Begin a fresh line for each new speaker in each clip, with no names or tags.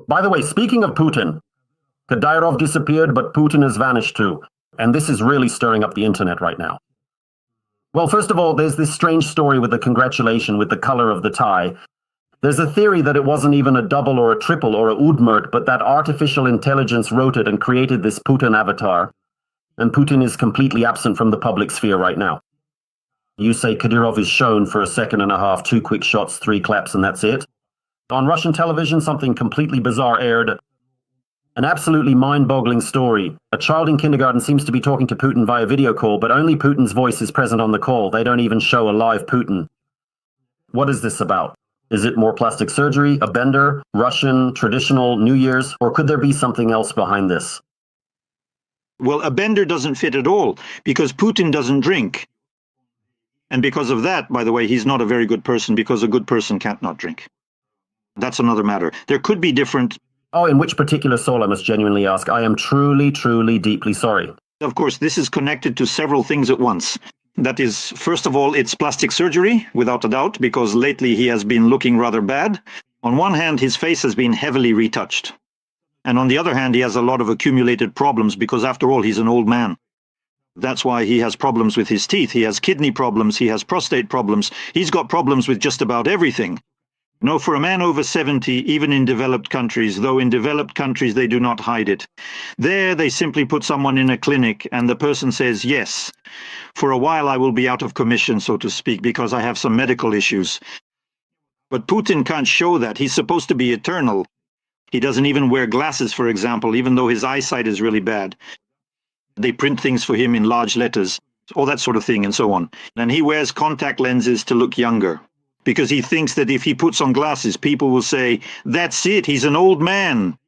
By the way, speaking of Putin, Kadyrov disappeared, but Putin has vanished too. And this is really stirring up the internet right now. Well, first of all, there's this strange story with the congratulation with the color of the tie. There's a theory that it wasn't even a double or a triple or a udmurt, but that artificial intelligence wrote it and created this Putin avatar. And Putin is completely absent from the public sphere right now. You say Kadyrov is shown for a second and a half, 2 quick shots, 3 claps, and that's it. On Russian television, something completely bizarre aired. An absolutely mind-boggling story. A child in kindergarten seems to be talking to Putin via video call, but only Putin's voice is present on the call. They don't even show a live Putin. What is this about? Is it more plastic surgery, a bender, Russian, traditional, New Year's, or could there be something else behind this?
Well, a bender doesn't fit at all, because Putin doesn't drink. And because of that, by the way, he's not a very good person, because a good person can't not drink. That's another matter. There could be different...
Oh, in which particular soul, I must genuinely ask? I am truly, truly, deeply sorry.
Of course, this is connected to several things at once. That is, first of all, it's plastic surgery, without a doubt, because lately he has been looking rather bad. On one hand, his face has been heavily retouched. And on the other hand, he has a lot of accumulated problems, because after all, he's an old man. That's why he has problems with his teeth. He has kidney problems, he has prostate problems. He's got problems with just about everything. No, for a man over 70, even in developed countries, though in developed countries they do not hide it. There they simply put someone in a clinic and the person says, yes, for a while I will be out of commission, so to speak, because I have some medical issues. But Putin can't show that. He's supposed to be eternal. He doesn't even wear glasses, for example, even though his eyesight is really bad. They print things for him in large letters, all that sort of thing and so on. And he wears contact lenses to look younger, because he thinks that if he puts on glasses, people will say, that's it, he's an old man,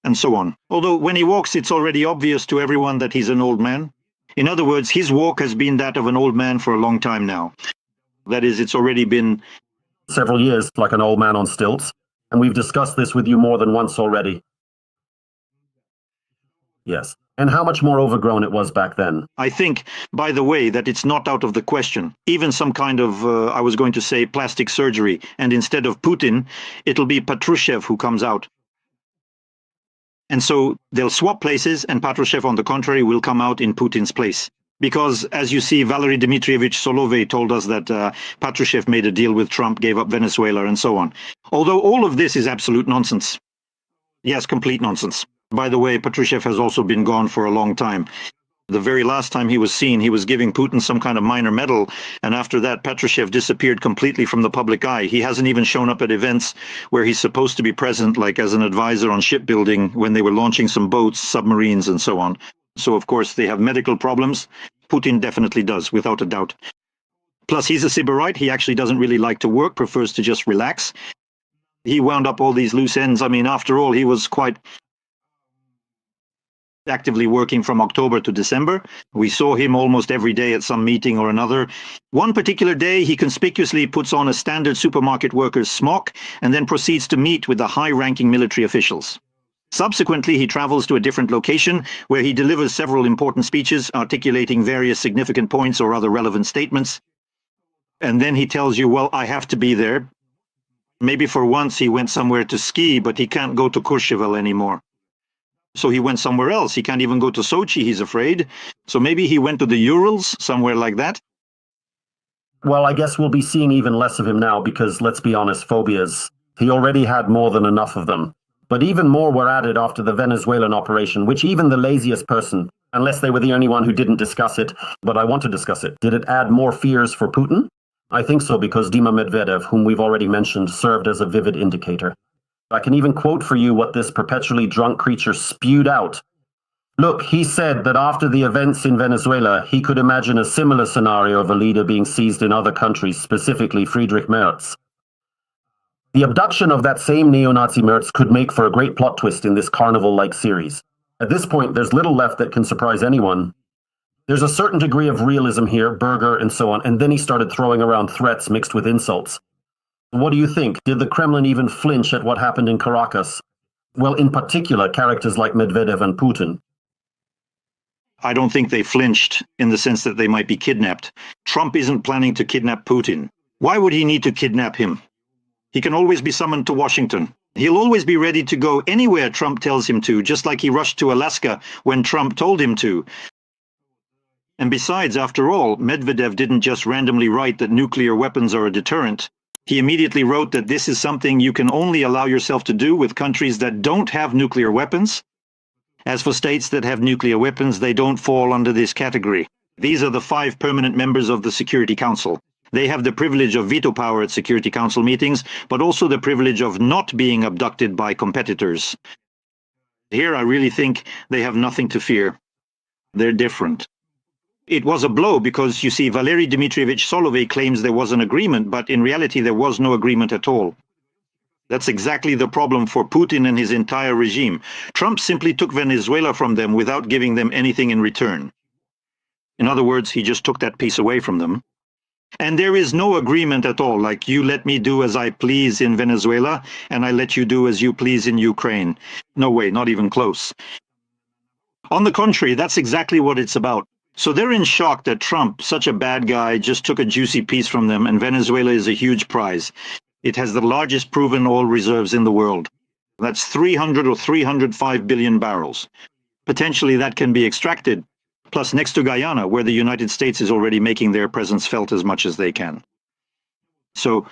and so on. Although when he walks, it's already obvious to everyone that he's an old man. In other words, his walk has been that of an old man for a long time now. That is, it's already been...
several years, like an old man on stilts. And we've discussed this with you more than once already. Yes. And how much more overgrown it was back then.
I think, by the way, that it's not out of the question. Even some kind of, I was going to say, plastic surgery. And instead of Putin, it'll be Patrushev who comes out. And so they'll swap places, and Patrushev, on the contrary, will come out in Putin's place. Because, as you see, Valery Dmitrievich Solovey told us that Patrushev made a deal with Trump, gave up Venezuela, and so on. Although all of this is absolute nonsense. Yes, complete nonsense. By the way, Patrushev has also been gone for a long time. The very last time he was seen, he was giving Putin some kind of minor medal, and after that, Patrushev disappeared completely from the public eye. He hasn't even shown up at events where he's supposed to be present, like as an advisor on shipbuilding when they were launching some boats, submarines, and so on. So, of course, they have medical problems. Putin definitely does, without a doubt. Plus, he's a sybarite. He actually doesn't really like to work, prefers to just relax. He wound up all these loose ends. I mean, after all, he was quite actively working from October to December. We saw him almost every day at some meeting or another. One particular day, he conspicuously puts on a standard supermarket worker's smock and then proceeds to meet with the high-ranking military officials. Subsequently, he travels to a different location where he delivers several important speeches articulating various significant points or other relevant statements. And then he tells you, well, I have to be there. Maybe for once he went somewhere to ski, but he can't go to Courchevel anymore. So he went somewhere else. He can't even go to Sochi, he's afraid. So maybe he went to the Urals, somewhere like that.
Well, I guess we'll be seeing even less of him now because, let's be honest, phobias. He already had more than enough of them. But even more were added after the Venezuelan operation, which even the laziest person, unless they were the only one who didn't discuss it, but I want to discuss it. Did it add more fears for Putin? I think so, because Dima Medvedev, whom we've already mentioned, served as a vivid indicator. I can even quote for you what this perpetually drunk creature spewed out. Look, he said that after the events in Venezuela, he could imagine a similar scenario of a leader being seized in other countries, specifically Friedrich Merz. The abduction of that same neo-Nazi Merz could make for a great plot twist in this carnival-like series. At this point, there's little left that can surprise anyone. There's a certain degree of realism here, Berger and so on, and then he started throwing around threats mixed with insults. What do you think? Did the Kremlin even flinch at what happened in Caracas? Well, in particular, characters like Medvedev and Putin.
I don't think they flinched in the sense that they might be kidnapped. Trump isn't planning to kidnap Putin. Why would he need to kidnap him? He can always be summoned to Washington. He'll always be ready to go anywhere Trump tells him to, just like he rushed to Alaska when Trump told him to. And besides, after all, Medvedev didn't just randomly write that nuclear weapons are a deterrent. He immediately wrote that this is something you can only allow yourself to do with countries that don't have nuclear weapons. As for states that have nuclear weapons, they don't fall under this category. These are the 5 permanent members of the Security Council. They have the privilege of veto power at Security Council meetings, but also the privilege of not being abducted by competitors. Here I really think they have nothing to fear. They're different. It was a blow because, you see, Valery Dmitrievich Solovey claims there was an agreement, but in reality there was no agreement at all. That's exactly the problem for Putin and his entire regime. Trump simply took Venezuela from them without giving them anything in return. In other words, he just took that piece away from them. And there is no agreement at all, like you let me do as I please in Venezuela, and I let you do as you please in Ukraine. No way, not even close. On the contrary, that's exactly what it's about. So they're in shock that Trump, such a bad guy, just took a juicy piece from them, and Venezuela is a huge prize. It has the largest proven oil reserves in the world. That's 300 or 305 billion barrels. Potentially that can be extracted. Plus next to Guyana, where the United States is already making their presence felt as much as they can. So,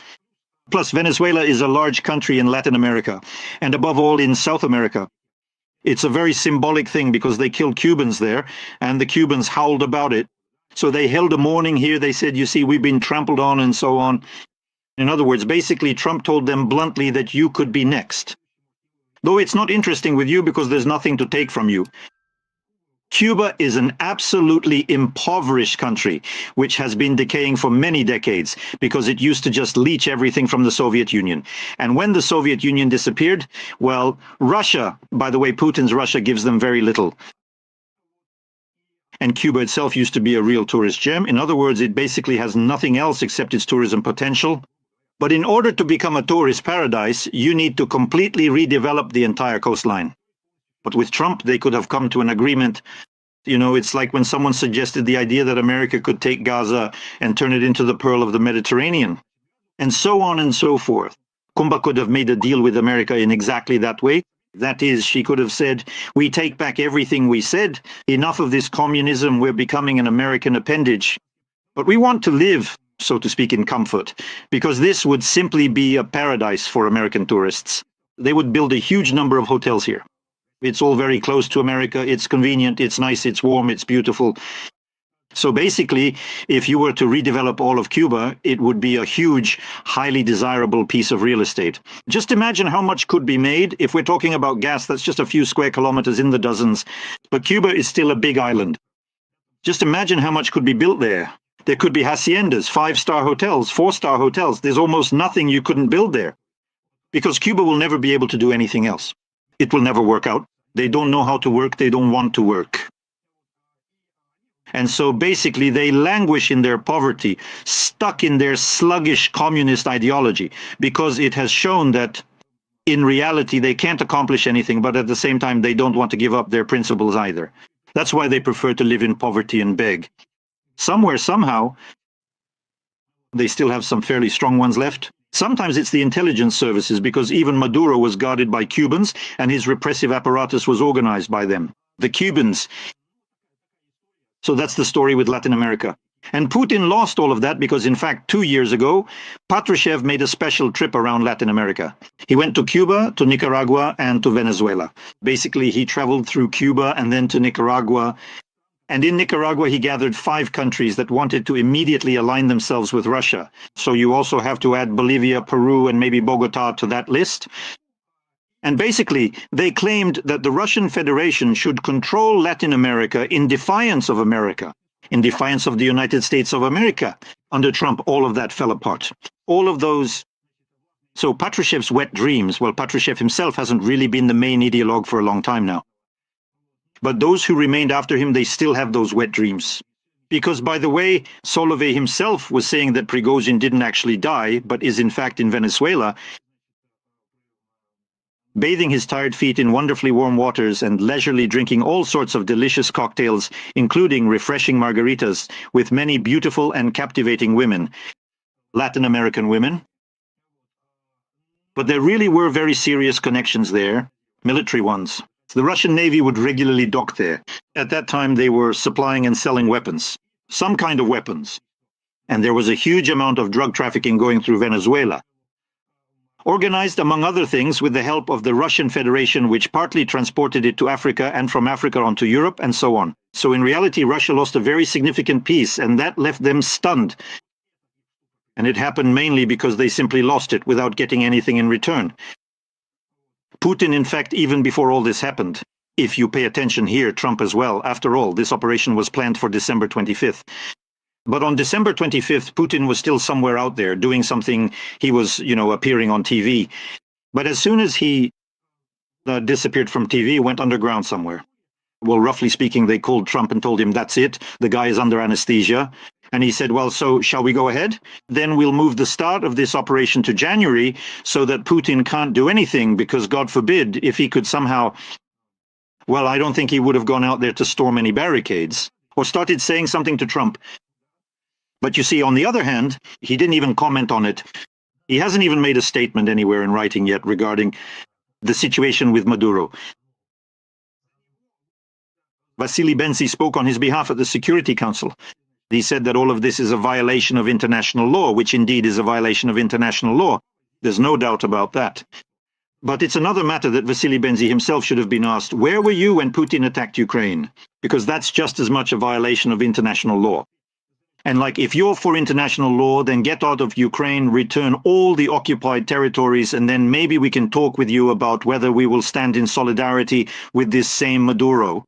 plus Venezuela is a large country in Latin America, and above all in South America. It's a very symbolic thing because they killed Cubans there, and the Cubans howled about it. So they held a mourning here. They said, you see, we've been trampled on and so on. In other words, basically, Trump told them bluntly that you could be next. Though it's not interesting with you because there's nothing to take from you. Cuba is an absolutely impoverished country, which has been decaying for many decades because it used to just leech everything from the Soviet Union. And when the Soviet Union disappeared, well, Russia, by the way, Putin's Russia gives them very little. And Cuba itself used to be a real tourist gem. In other words, it basically has nothing else except its tourism potential. But in order to become a tourist paradise, you need to completely redevelop the entire coastline. But with Trump, they could have come to an agreement. You know, it's like when someone suggested the idea that America could take Gaza and turn it into the pearl of the Mediterranean, and so on and so forth. Kumba could have made a deal with America in exactly that way. That is, she could have said, we take back everything we said. Enough of this communism. We're becoming an American appendage. But we want to live, so to speak, in comfort, because this would simply be a paradise for American tourists. They would build a huge number of hotels here. It's all very close to America. It's convenient. It's nice. It's warm. It's beautiful. So basically, if you were to redevelop all of Cuba, it would be a huge, highly desirable piece of real estate. Just imagine how much could be made. If we're talking about gas, that's just a few square kilometers in the dozens. But Cuba is still a big island. Just imagine how much could be built there. There could be haciendas, 5-star hotels, 4-star hotels. There's almost nothing you couldn't build there. Because Cuba will never be able to do anything else. It will never work out. They don't know how to work. They don't want to work. And so basically they languish in their poverty, stuck in their sluggish communist ideology, because it has shown that in reality they can't accomplish anything, but at the same time they don't want to give up their principles either. That's why they prefer to live in poverty and beg. Somewhere, somehow, they still have some fairly strong ones left. Sometimes it's the intelligence services, because even Maduro was guarded by Cubans and his repressive apparatus was organized by them. The Cubans. So that's the story with Latin America. And Putin lost all of that because, in fact, 2 years ago, Patrushev made a special trip around Latin America. He went to Cuba, to Nicaragua, and to Venezuela. Basically, he traveled through Cuba and then to Nicaragua. And in Nicaragua, he gathered 5 countries that wanted to immediately align themselves with Russia. So you also have to add Bolivia, Peru, and maybe Bogota to that list. And basically, they claimed that the Russian Federation should control Latin America in defiance of America, in defiance of the United States of America. Under Trump, all of that fell apart. All of those. So Patrushev's wet dreams, well, Patrushev himself hasn't really been the main ideologue for a long time now. But those who remained after him, they still have those wet dreams. Because, by the way, Solovey himself was saying that Prigozhin didn't actually die, but is in fact in Venezuela, bathing his tired feet in wonderfully warm waters and leisurely drinking all sorts of delicious cocktails, including refreshing margaritas, with many beautiful and captivating women, Latin American women. But there really were very serious connections there, military ones. The Russian Navy would regularly dock there. At that time, they were supplying and selling weapons, some kind of weapons. And there was a huge amount of drug trafficking going through Venezuela, organized, among other things, with the help of the Russian Federation, which partly transported it to Africa and from Africa onto Europe and so on. So in reality, Russia lost a very significant piece, and that left them stunned. And it happened mainly because they simply lost it without getting anything in return. Putin, in fact, even before all this happened, if you pay attention here, Trump as well, after all, this operation was planned for December 25th. But on December 25th, Putin was still somewhere out there doing something. He was, appearing on TV. But as soon as he disappeared from TV, went underground somewhere. Well, roughly speaking, they called Trump and told him, that's it. The guy is under anesthesia. And he said, well, so shall we go ahead? Then we'll move the start of this operation to January so that Putin can't do anything, because God forbid, if he could somehow, well, I don't think he would have gone out there to storm any barricades or started saying something to Trump. But you see, on the other hand, he didn't even comment on it. He hasn't even made a statement anywhere in writing yet regarding the situation with Maduro. Vasily Benzi spoke on his behalf at the Security Council. He said that all of this is a violation of international law, which indeed is a violation of international law. There's no doubt about that. But it's another matter that Vasily Benzi himself should have been asked, where were you when Putin attacked Ukraine? Because that's just as much a violation of international law. And if you're for international law, then get out of Ukraine, return all the occupied territories, and then maybe we can talk with you about whether we will stand in solidarity with this same Maduro.